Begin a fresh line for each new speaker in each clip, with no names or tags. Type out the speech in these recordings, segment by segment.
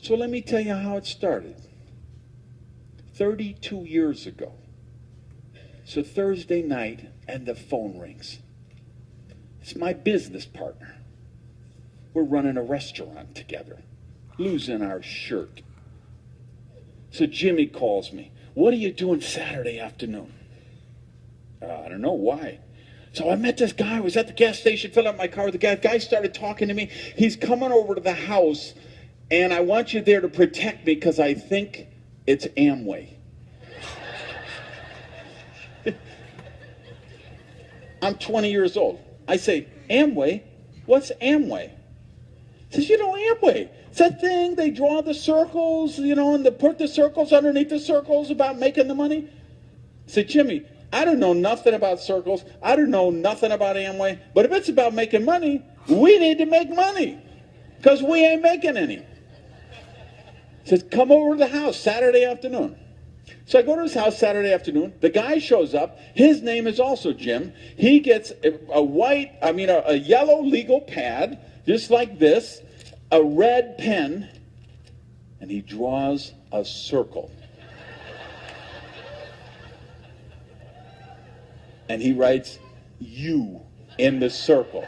So let me tell you how it started. 32 years ago. It's a Thursday night and the phone rings. It's my business partner. We're running a restaurant together, losing our shirt. So Jimmy calls me. What are you doing Saturday afternoon? I don't know, why? So I met this guy. I was at the gas station, filling up my car with the gas. Guy started talking to me. He's coming over to the house, and I want you there to protect me because I think it's Amway. I'm 20 years old. I say, Amway? What's Amway? He says, Amway. It's that thing, they draw the circles, and they put the circles underneath the circles about making the money. I said, Jimmy, I don't know nothing about circles. I don't know nothing about Amway. But if it's about making money, we need to make money because we ain't making any. He says, come over to the house Saturday afternoon. So I go to his house Saturday afternoon. The guy shows up. His name is also Jim. He gets a yellow legal pad, just like this, a red pen, and he draws a circle. And he writes, you, in the circle.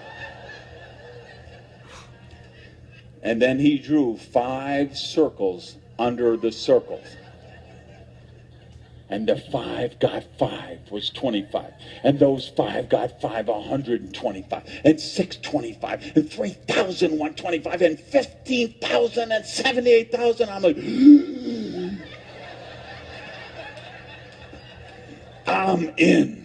And then he drew 5 circles under the circles. And the 5 got 5 was 25. And those 5 got 5, 125. And 6, 25. And 3,000, 125. And 15,000 and 78,000. I'm like, I'm in.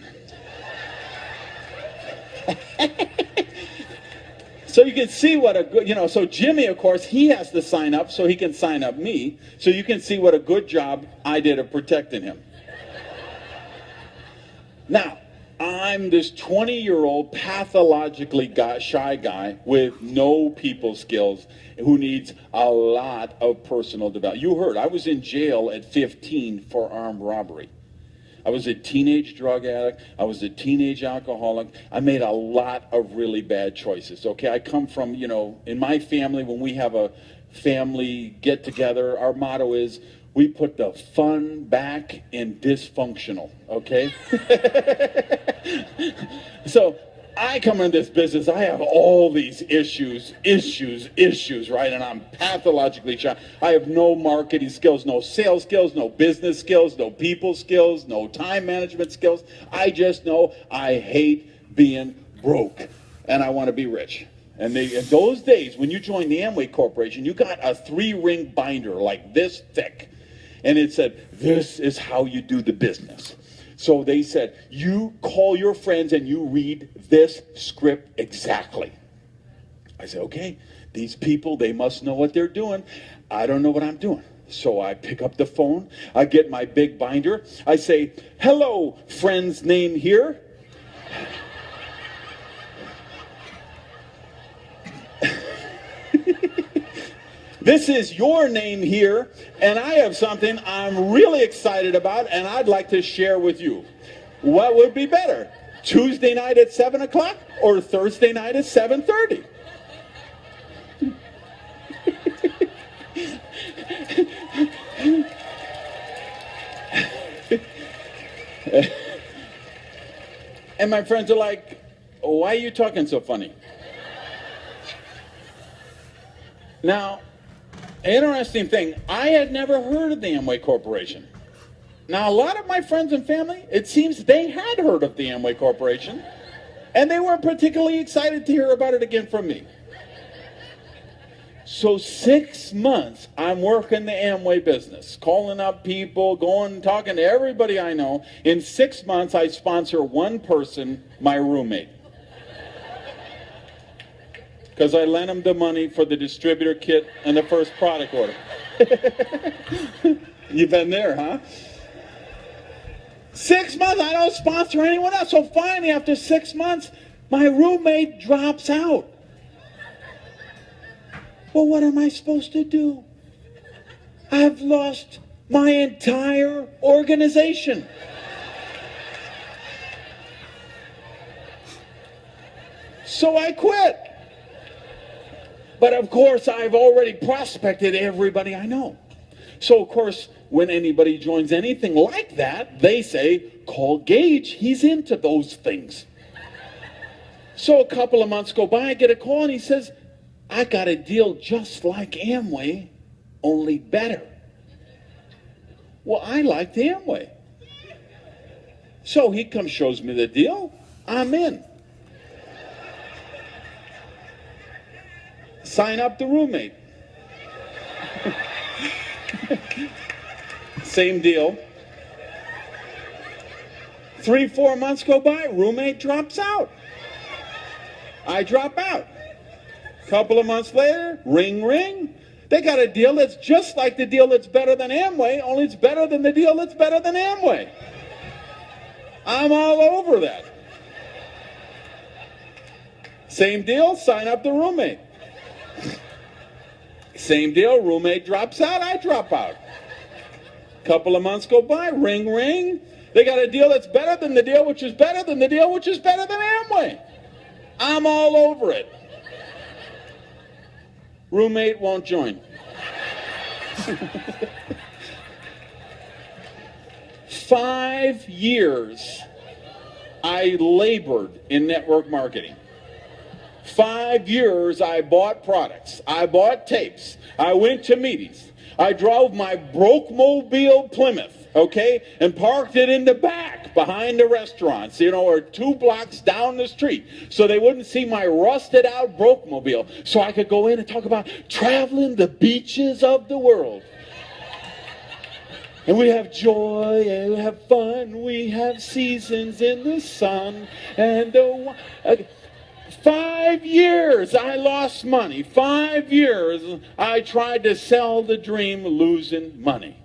So you can see what a good, so Jimmy, of course, he has to sign up so he can sign up me. So you can see what a good job I did of protecting him. Now, I'm this 20-year-old pathologically shy guy with no people skills who needs a lot of personal development. You heard, I was in jail at 15 for armed robbery. I was a teenage drug addict. I was a teenage alcoholic. I made a lot of really bad choices. Okay, I come from, in my family, when we have a family get-together, our motto is, we put the fun back in dysfunctional, okay? So I come into this business, I have all these issues, right? And I'm pathologically shy. I have no marketing skills, no sales skills, no business skills, no people skills, no time management skills. I just know I hate being broke, and I want to be rich. And in those days, when you joined the Amway Corporation, you got a 3-ring binder like this thick. And it said, this is how you do the business. So they said, you call your friends and you read this script exactly. I said, okay, these people, they must know what they're doing. I don't know what I'm doing. So I pick up the phone. I get my big binder. I say, hello, friend's name here. This is your name here, and I have something I'm really excited about, and I'd like to share with you. What would be better, Tuesday night at 7 o'clock or Thursday night at 7:30? And my friends are like, why are you talking so funny? Now, interesting thing, I had never heard of the Amway Corporation. Now, a lot of my friends and family, it seems they had heard of the Amway Corporation, and they weren't particularly excited to hear about it again from me. So 6 months, I'm working the Amway business, calling up people, talking to everybody I know. In 6 months, I sponsor one person, my roommate. Because I lent him the money for the distributor kit and the first product order. You've been there, huh? 6 months, I don't sponsor anyone else. So finally, after 6 months, my roommate drops out. Well, what am I supposed to do? I've lost my entire organization. So I quit. But of course, I've already prospected everybody I know. So of course, when anybody joins anything like that, they say, call Gage, he's into those things. So a couple of months go by, I get a call and he says, I got a deal just like Amway, only better. Well, I liked Amway. So he comes, shows me the deal, I'm in. Sign up the roommate. Same deal. 3-4 months go by, roommate drops out. I drop out. Couple of months later, ring, ring. They got a deal that's just like the deal that's better than Amway, only it's better than the deal that's better than Amway. I'm all over that. Same deal, sign up the roommate. Same deal, roommate drops out, I drop out. Couple of months go by, ring, ring. They got a deal that's better than the deal, which is better than the deal, which is better than Amway. I'm all over it. Roommate won't join. 5 years I labored in network marketing. 5 years I bought products. I bought tapes. I went to meetings. I drove my broke-mobile Plymouth, okay, and parked it in the back behind the restaurants, or 2 blocks down the street, so they wouldn't see my rusted-out broke-mobile, so I could go in and talk about traveling the beaches of the world. And we have joy, and we have fun, we have seasons in the sun, and 5 years I lost money. 5 years I tried to sell the dream, losing money.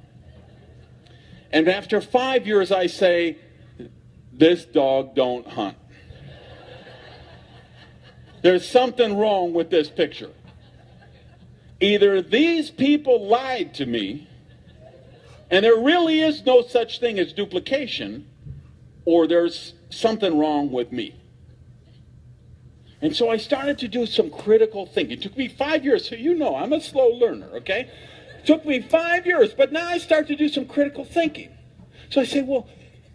And after 5 years I say, this dog don't hunt. There's something wrong with this picture. Either these people lied to me, and there really is no such thing as duplication, or there's something wrong with me. And so I started to do some critical thinking. It took me 5 years, so I'm a slow learner, okay? It took me 5 years, but now I start to do some critical thinking. So I say, well,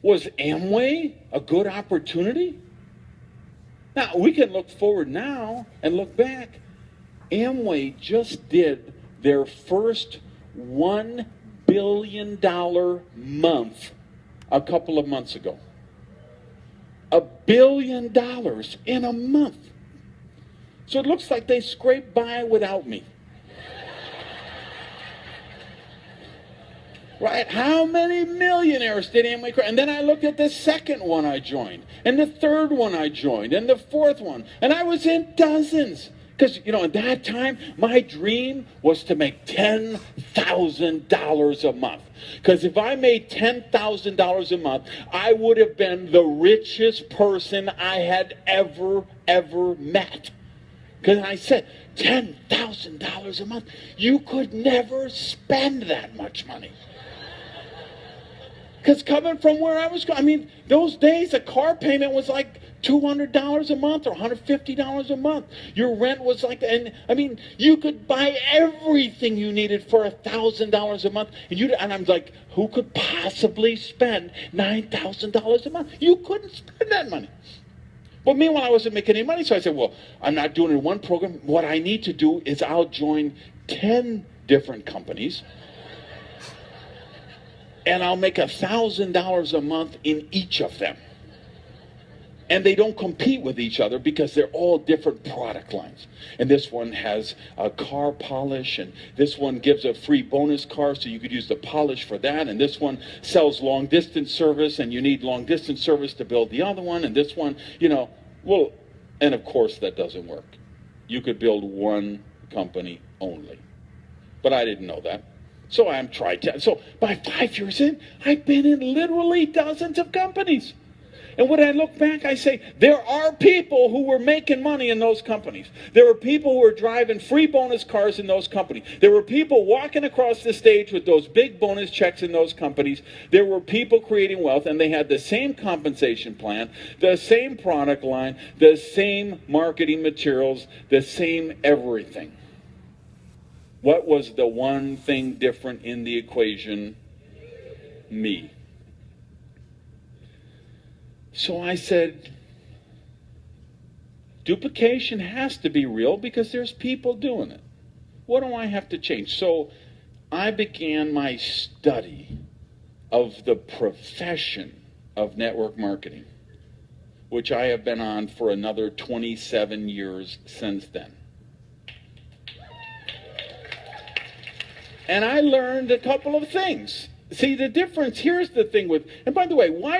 was Amway a good opportunity? Now, we can look forward now and look back. Amway just did their first $1 billion month a couple of months ago. $1 billion in a month. So it looks like they scraped by without me. Right? How many millionaires did Amway create? And then I looked at the second one I joined, and the third one I joined, and the fourth one. And I was in dozens. Because, at that time, my dream was to make $10,000 a month. Because if I made $10,000 a month, I would have been the richest person I had ever met. Because I said, $10,000 a month, you could never spend that much money. Because coming from where I was going, those days a car payment was like $200 a month or $150 a month. Your rent was like, you could buy everything you needed for $1,000 a month. And I'm like, who could possibly spend $9,000 a month? You couldn't spend that money. But meanwhile, I wasn't making any money, so I said, well, I'm not doing it in one program. What I need to do is I'll join 10 different companies, and I'll make $1,000 a month in each of them. And they don't compete with each other because they're all different product lines. And this one has a car polish, and this one gives a free bonus car, so you could use the polish for that. And this one sells long-distance service, and you need long-distance service to build the other one. And this one, and of course that doesn't work. You could build one company only. But I didn't know that. So I'm tried to. So by 5 years in, I've been in literally dozens of companies. And when I look back, I say, there are people who were making money in those companies. There were people who were driving free bonus cars in those companies. There were people walking across the stage with those big bonus checks in those companies. There were people creating wealth, and they had the same compensation plan, the same product line, the same marketing materials, the same everything. What was the one thing different in the equation? Me. So I said, duplication has to be real because there's people doing it. What do I have to change? So I began my study of the profession of network marketing, which I have been on for another 27 years since then. And I learned a couple of things. See, the difference, here's the thing with, and by the way, why